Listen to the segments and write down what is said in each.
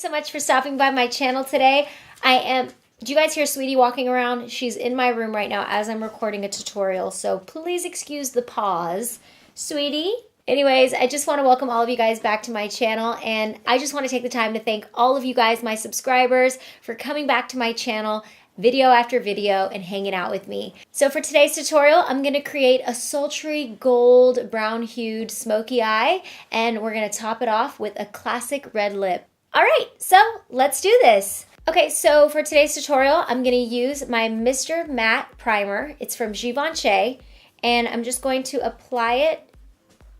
Thanks so much for stopping by my channel today. Did you guys hear Sweetie walking around? She's in my room right now as I'm recording a tutorial, so please excuse the pause. Sweetie? Anyways, I just want to welcome all of you guys back to my channel, and I just want to take the time to thank all of you guys, my subscribers, for coming back to my channel video after video and hanging out with me. So for today's tutorial, I'm going to create a sultry gold brown hued smoky eye, and we're going to top it off with a classic red lip. All right, so let's do this. Okay, so for today's tutorial, I'm going to use my Mr. Matte Primer. It's from Givenchy, and I'm just going to apply it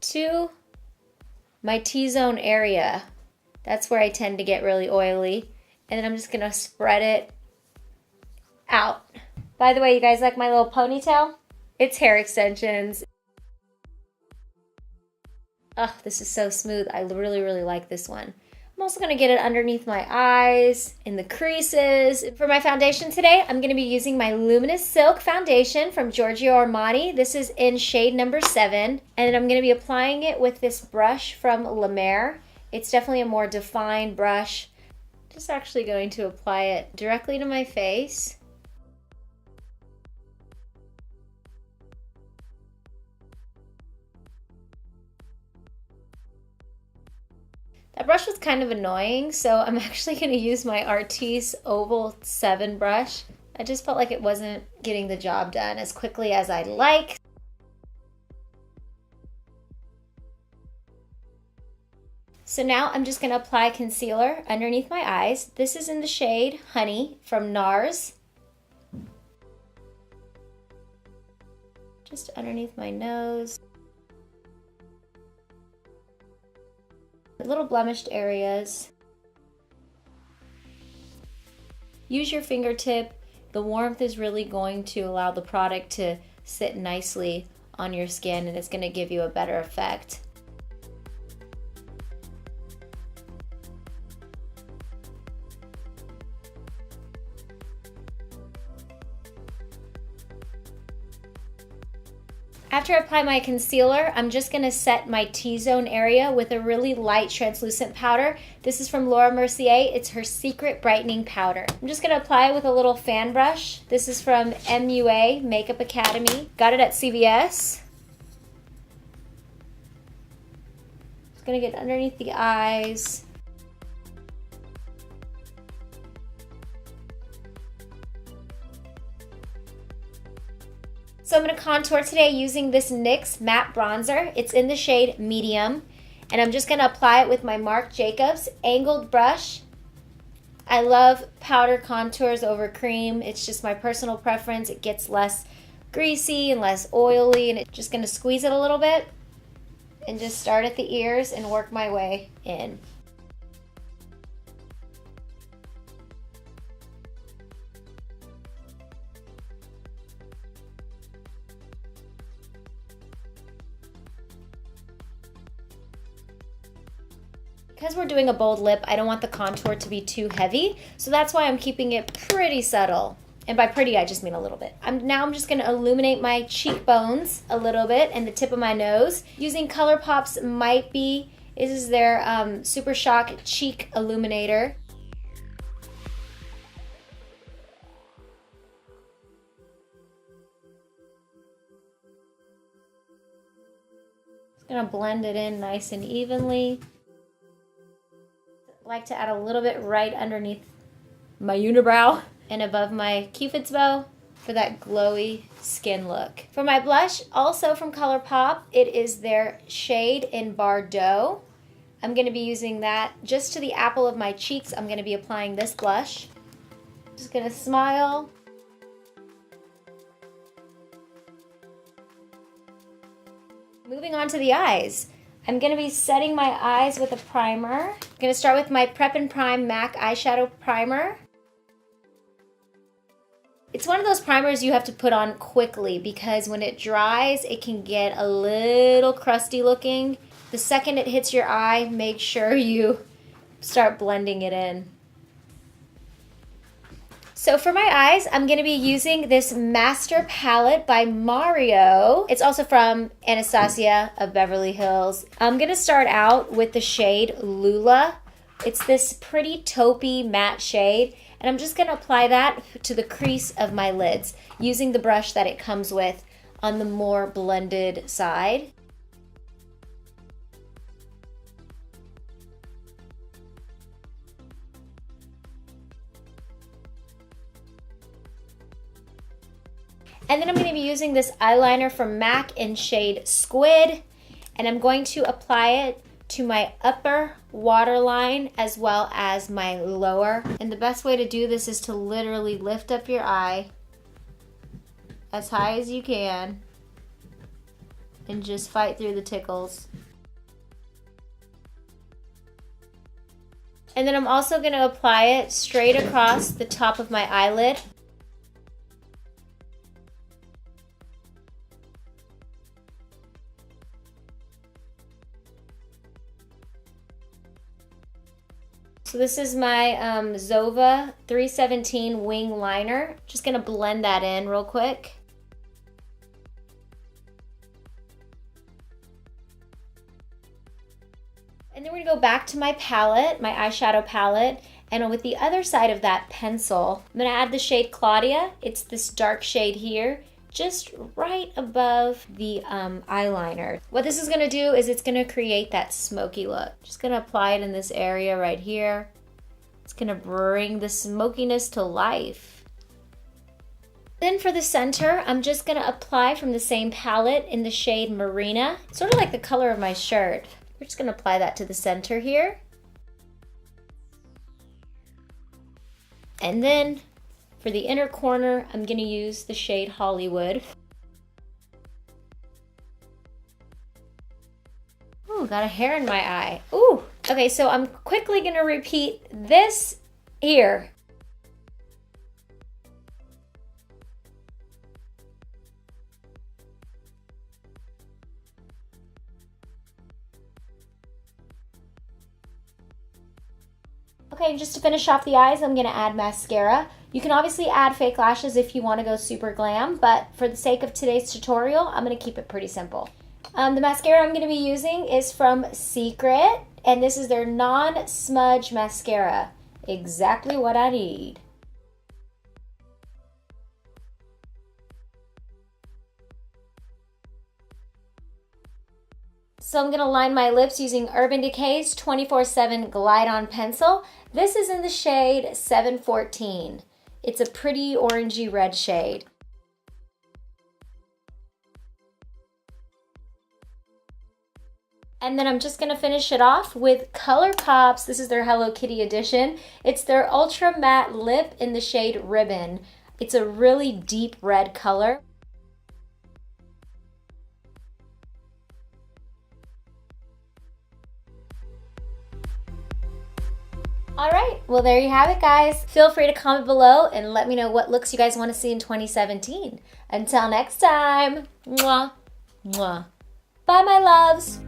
to my T-zone area. That's where I tend to get really oily. And then I'm just going to spread it out. By the way, you guys like my little ponytail? It's hair extensions. Oh, this is so smooth. I really, really like this one. I'm also going to get it underneath my eyes, in the creases. For my foundation today, I'm going to be using my Luminous Silk foundation from Giorgio Armani. This is in shade number 7. And I'm going to be applying it with this brush from La Mer. It's definitely a more defined brush. Just actually going to apply it directly to my face. That brush was kind of annoying, so I'm actually going to use my Artis Oval 7 brush. I just felt like it wasn't getting the job done as quickly as I'd like. So now I'm just going to apply concealer underneath my eyes. This is in the shade Honey from NARS. Just underneath my nose. Little blemished areas. Use your fingertip. The warmth is really going to allow the product to sit nicely on your skin, and it's going to give you a better effect. After I apply my concealer, I'm just going to set my T-zone area with a really light translucent powder. This is from Laura Mercier. It's her Secret Brightening Powder. I'm just going to apply it with a little fan brush. This is from MUA Makeup Academy. Got it at CVS. Just going to get underneath the eyes. So I'm going to contour today using this NYX matte bronzer. It's in the shade Medium. And I'm just going to apply it with my Marc Jacobs angled brush. I love powder contours over cream. It's just my personal preference. It gets less greasy and less oily. And it's just going to squeeze it a little bit. And just start at the ears and work my way in. Because we're doing a bold lip, I don't want the contour to be too heavy, so that's why I'm keeping it pretty subtle. And by pretty, I just mean a little bit. Now I'm just going to illuminate my cheekbones a little bit and the tip of my nose. Using ColourPop's Might Be. This is their Super Shock Cheek Illuminator. Just going to blend it in nice and evenly. Like to add a little bit right underneath my unibrow and above my Cupid's bow for that glowy skin look. For my blush, also from ColourPop, it is their shade in Bordeaux. I'm going to be using that just to the apple of my cheeks. I'm going to be applying this blush. Just going to smile. Moving on to the eyes. I'm going to be setting my eyes with a primer. I'm going to start with my Prep and Prime MAC eyeshadow primer. It's one of those primers you have to put on quickly because when it dries, it can get a little crusty looking. The second it hits your eye, make sure you start blending it in. So for my eyes, I'm going to be using this Master Palette by Mario. It's also from Anastasia of Beverly Hills. I'm going to start out with the shade Lula It's this pretty taupey matte shade, and I'm just gonna apply that to the crease of my lids using the brush that it comes with on the more blended side. And then I'm going to be using this eyeliner from MAC in shade Squid, and I'm going to apply it to my upper waterline as well as my lower. And the best way to do this is to literally lift up your eye as high as you can and just fight through the tickles. And then I'm also going to apply it straight across the top of my eyelid. So this is my Zova 317 wing liner. Just gonna blend that in real quick. And then we're gonna go back to my palette, my eyeshadow palette, and with the other side of that pencil, I'm gonna add the shade Claudia. It's this dark shade here, just right above the eyeliner. What this is gonna do is it's gonna create that smoky look. Just gonna apply it in this area right here. It's gonna bring the smokiness to life. Then for the center, I'm just gonna apply from the same palette in the shade Marina, sort of like the color of my shirt. We're just gonna apply that to the center here. And then for the inner corner, I'm gonna use the shade Hollywood. Ooh, got a hair in my eye. Ooh, okay, so I'm quickly gonna repeat this here. Okay, just to finish off the eyes, I'm gonna add mascara. You can obviously add fake lashes if you wanna go super glam, but for the sake of today's tutorial, I'm gonna keep it pretty simple. The mascara I'm gonna be using is from Secret, and this is their non-smudge mascara. Exactly what I need. So I'm gonna line my lips using Urban Decay's 24/7 Glide On Pencil. This is in the shade 714. It's a pretty orangey red shade. And then I'm just gonna finish it off with ColourPop's. This is their Hello Kitty edition. It's their Ultra Matte Lip in the shade Ribbon. It's a really deep red color. All right, well, there you have it, guys. Feel free to comment below and let me know what looks you guys want to see in 2017. Until next time, mwah, mwah. Bye, my loves.